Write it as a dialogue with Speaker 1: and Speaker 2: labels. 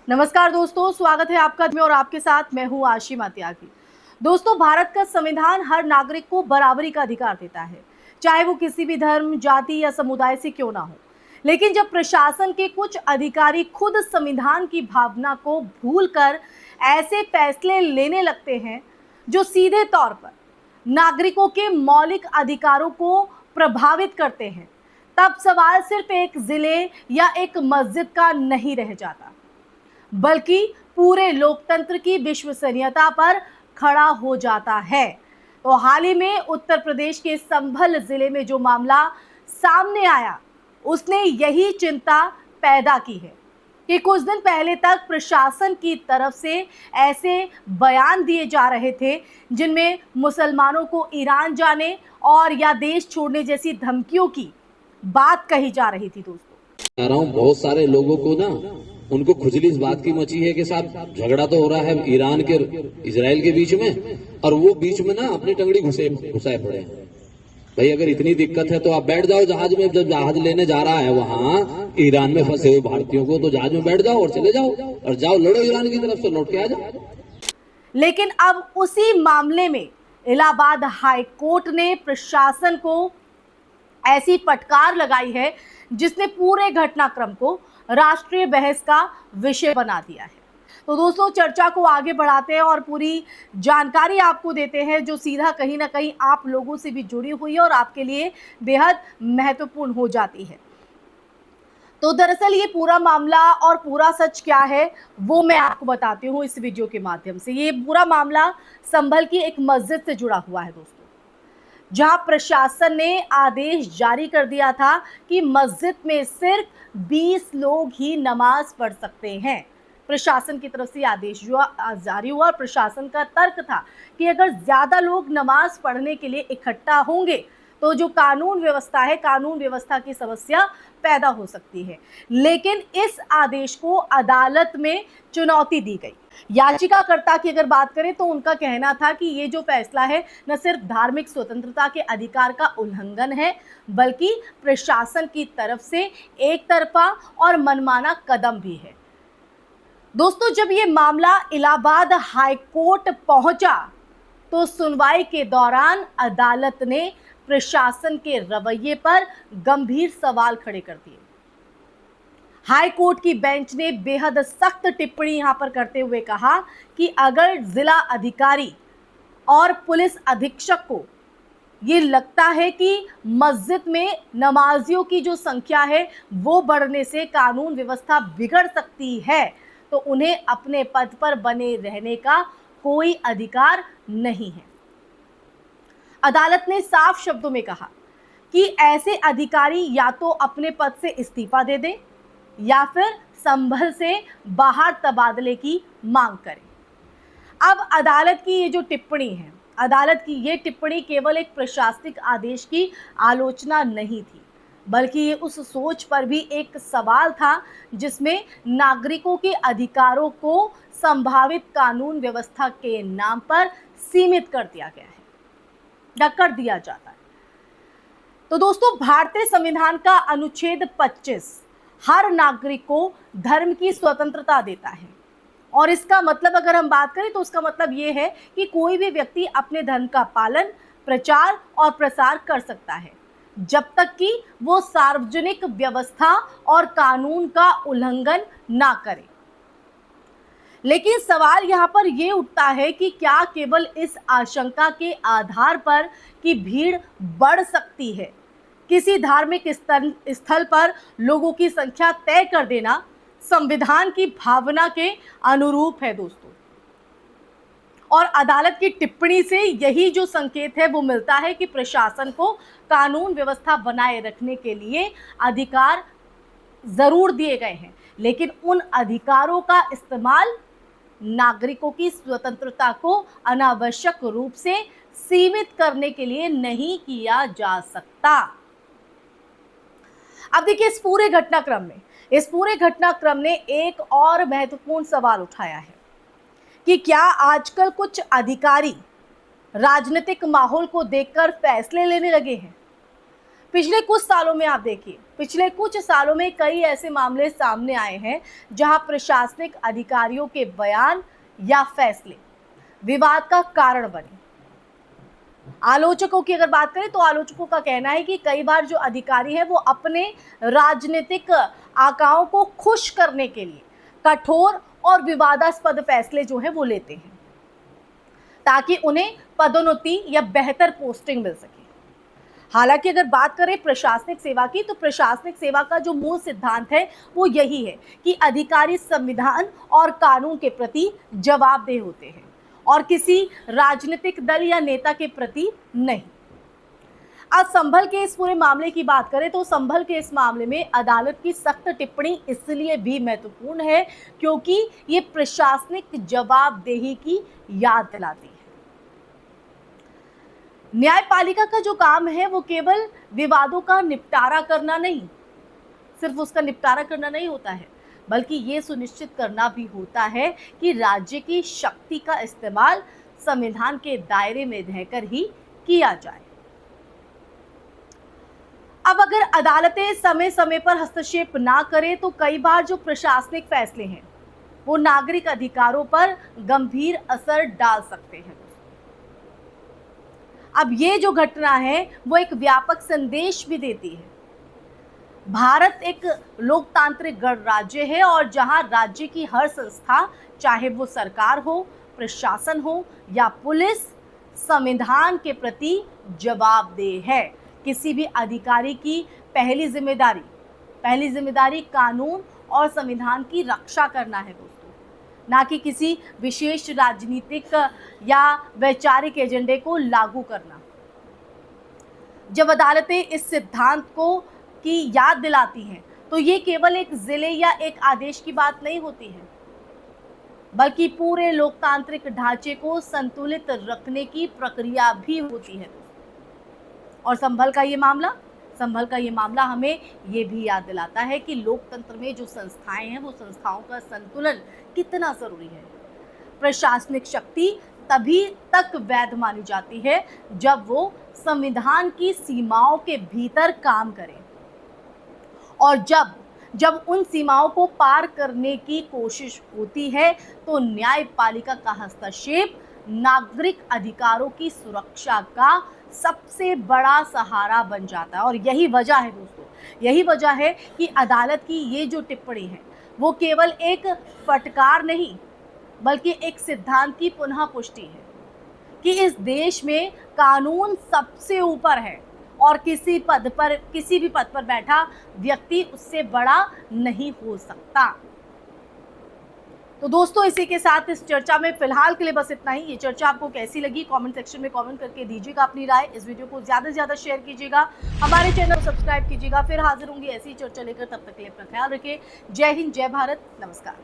Speaker 1: नमस्कार दोस्तों, स्वागत है आपका और आपके साथ मैं हूं आशिमा त्यागी। दोस्तों, भारत का संविधान हर नागरिक को बराबरी का अधिकार देता है, चाहे वो किसी भी धर्म, जाति या समुदाय से क्यों ना हो। लेकिन जब प्रशासन के कुछ अधिकारी खुद संविधान की भावना को भूलकर ऐसे फैसले लेने लगते हैं जो सीधे तौर पर नागरिकों के मौलिक अधिकारों को प्रभावित करते हैं, तब सवाल सिर्फ एक जिले या एक मस्जिद का नहीं रह जाता, बल्कि पूरे लोकतंत्र की विश्वसनीयता पर खड़ा हो जाता है। तो हाल ही में उत्तर प्रदेश के संभल जिले में जो मामला सामने आया, उसने यही चिंता पैदा की है कि कुछ दिन पहले तक प्रशासन की तरफ से ऐसे बयान दिए जा रहे थे जिनमें मुसलमानों को ईरान जाने और या देश छोड़ने जैसी धमकियों की बात कही जा रही थी। दोस्तों,
Speaker 2: कह रहा हूँ, बहुत सारे लोगों को ना उनको खुजली इस बात की मची है कि साहब झगड़ा तो हो रहा है ईरान के इजराइल के बीच में, और वो बीच में ना अपनी टंगड़ी घुसाए पड़े हैं। भाई अगर इतनी दिक्कत है तो आप बैठ जाओ जहाज में। जब जहाज लेने जा रहा है वहां ईरान में फंसे हुए भारतीयों को, तो जहाज में बैठ जाओ और चले जाओ और जाओ लड़ो ईरान की तरफ से, लौट के आ जाओ।
Speaker 1: लेकिन अब उसी मामले में इलाहाबाद हाई कोर्ट ने प्रशासन को ऐसी फटकार लगाई है जिसने पूरे घटनाक्रम को राष्ट्रीय बहस का विषय बना दिया है। तो दोस्तों, चर्चा को आगे बढ़ाते हैं और पूरी जानकारी आपको देते हैं जो सीधा कहीं ना कहीं आप लोगों से भी जुड़ी हुई है और आपके लिए बेहद महत्वपूर्ण हो जाती है। तो दरअसल ये पूरा मामला और पूरा सच क्या है वो मैं आपको बताती हूँ इस वीडियो के माध्यम से। ये पूरा मामला संभल की एक मस्जिद से जुड़ा हुआ है दोस्तों, जहां प्रशासन ने आदेश जारी कर दिया था कि मस्जिद में सिर्फ 20 लोग ही नमाज पढ़ सकते हैं। प्रशासन की तरफ से आदेश जारी हुआ और प्रशासन का तर्क था कि अगर ज्यादा लोग नमाज पढ़ने के लिए इकट्ठा होंगे तो जो कानून व्यवस्था है, कानून व्यवस्था की समस्या पैदा हो सकती है। लेकिन इस आदेश को अदालत में चुनौती दी गई। याचिकाकर्ता की अगर बात करें तो उनका कहना था कि ये जो फैसला है न सिर्फ धार्मिक स्वतंत्रता के अधिकार का उल्लंघन है, बल्कि प्रशासन की तरफ से एक तरफा और मनमाना कदम भी है। दोस्तों, जब ये मामला इलाहाबाद हाई कोर्ट पहुंचा तो सुनवाई के दौरान अदालत ने प्रशासन के रवैये पर गंभीर सवाल खड़े कर दिए। हाई कोर्ट की बेंच ने बेहद सख्त टिप्पणी यहां पर करते हुए कहा कि अगर जिला अधिकारी और पुलिस अधीक्षक को ये लगता है कि मस्जिद में नमाजियों की जो संख्या है वो बढ़ने से कानून व्यवस्था बिगड़ सकती है, तो उन्हें अपने पद पर बने रहने का कोई अधिकार नहीं है। अदालत ने साफ शब्दों में कहा कि ऐसे अधिकारी या तो अपने पद से इस्तीफा दे दें या फिर संभल से बाहर तबादले की मांग करें। अब अदालत की ये जो टिप्पणी है, अदालत की ये टिप्पणी केवल एक प्रशासनिक आदेश की आलोचना नहीं थी, बल्कि ये उस सोच पर भी एक सवाल था जिसमें नागरिकों के अधिकारों को संभावित कानून व्यवस्था के नाम पर सीमित कर दिया गया है, कर दिया जाता है। तो दोस्तों, भारतीय संविधान का अनुच्छेद 25 हर नागरिक को धर्म की स्वतंत्रता देता है, और इसका मतलब अगर हम बात करें तो उसका मतलब ये है कि कोई भी व्यक्ति अपने धर्म का पालन, प्रचार और प्रसार कर सकता है जब तक कि वो सार्वजनिक व्यवस्था और कानून का उल्लंघन ना करे। लेकिन सवाल यहाँ पर यह उठता है कि क्या केवल इस आशंका के आधार पर कि भीड़ बढ़ सकती है, किसी धार्मिक स्थल पर लोगों की संख्या तय कर देना संविधान की भावना के अनुरूप है दोस्तों? और अदालत की टिप्पणी से यही जो संकेत है वो मिलता है कि प्रशासन को कानून व्यवस्था बनाए रखने के लिए अधिकार जरूर दिए गए हैं, लेकिन उन अधिकारों का इस्तेमाल नागरिकों की स्वतंत्रता को अनावश्यक रूप से सीमित करने के लिए नहीं किया जा सकता। अब देखिए, इस पूरे घटनाक्रम ने एक और महत्वपूर्ण सवाल उठाया है कि क्या आजकल कुछ अधिकारी राजनीतिक माहौल को देखकर फैसले लेने लगे हैं? पिछले कुछ सालों में आप देखिए, पिछले कुछ सालों में कई ऐसे मामले सामने आए हैं जहां प्रशासनिक अधिकारियों के बयान या फैसले विवाद का कारण बने। आलोचकों की अगर बात करें तो आलोचकों का कहना है कि कई बार जो अधिकारी है वो अपने राजनीतिक आकाओं को खुश करने के लिए कठोर और विवादास्पद फैसले जो है वो लेते हैं ताकि उन्हें पदोन्नति या बेहतर पोस्टिंग मिल सके। हालांकि अगर बात करें प्रशासनिक सेवा की, तो प्रशासनिक सेवा का जो मूल सिद्धांत है वो यही है कि अधिकारी संविधान और कानून के प्रति जवाबदेह होते हैं और किसी राजनीतिक दल या नेता के प्रति नहीं। आज संभल के इस पूरे मामले की बात करें तो संभल के इस मामले में अदालत की सख्त टिप्पणी इसलिए भी महत्वपूर्ण है क्योंकि ये प्रशासनिक जवाबदेही की याद दिलाती है। न्यायपालिका का जो काम है वो केवल विवादों का निपटारा करना नहीं, सिर्फ उसका निपटारा करना नहीं होता है, बल्कि ये सुनिश्चित करना भी होता है कि राज्य की शक्ति का इस्तेमाल संविधान के दायरे में रहकर ही किया जाए। अब अगर अदालतें समय समय पर हस्तक्षेप ना करें तो कई बार जो प्रशासनिक फैसले हैं वो नागरिक अधिकारों पर गंभीर असर डाल सकते हैं। अब ये जो घटना है वो एक व्यापक संदेश भी देती है। भारत एक लोकतांत्रिक गणराज्य है और जहां राज्य की हर संस्था, चाहे वो सरकार हो, प्रशासन हो या पुलिस, संविधान के प्रति जवाबदेह है। किसी भी अधिकारी की पहली जिम्मेदारी कानून और संविधान की रक्षा करना है दोस्तों, ना कि किसी विशेष राजनीतिक या वैचारिक एजेंडे को लागू करना। जब अदालतें इस सिद्धांत को की याद दिलाती हैं तो ये केवल एक जिले या एक आदेश की बात नहीं होती है, बल्कि पूरे लोकतांत्रिक ढांचे को संतुलित रखने की प्रक्रिया भी होती है। और संभल का ये मामला हमें ये भी याद दिलाता है कि लोकतंत्र में जो संस्थाएं हैं वो संस्थाओं का संतुलन कितना जरूरी है। प्रशासनिक शक्ति तभी तक वैध मानी जाती है जब वो संविधान की सीमाओं के भीतर काम करे और जब उन सीमाओं को पार करने की कोशिश होती है तो न्यायपालिका का हस्तक्षेप नागरिक अधिकारों की सुरक्षा का सबसे बड़ा सहारा बन जाता है। और यही वजह है दोस्तों, यही वजह है कि अदालत की ये जो टिप्पणी है वो केवल एक फटकार नहीं बल्कि एक सिद्धांत की पुनः पुष्टि है कि इस देश में कानून सबसे ऊपर है और किसी भी पद पर बैठा व्यक्ति उससे बड़ा नहीं हो सकता। तो दोस्तों, इसी के साथ इस चर्चा में फिलहाल के लिए बस इतना ही। ये चर्चा आपको कैसी लगी कमेंट सेक्शन में कमेंट करके दीजिएगा अपनी राय। इस वीडियो को ज्यादा से ज्यादा शेयर कीजिएगा, हमारे चैनल को सब्सक्राइब कीजिएगा। फिर हाजिर होंगी ऐसी चर्चा लेकर, तब तक के लिए अपना ख्याल रखें। जय हिंद, जय भारत, नमस्कार।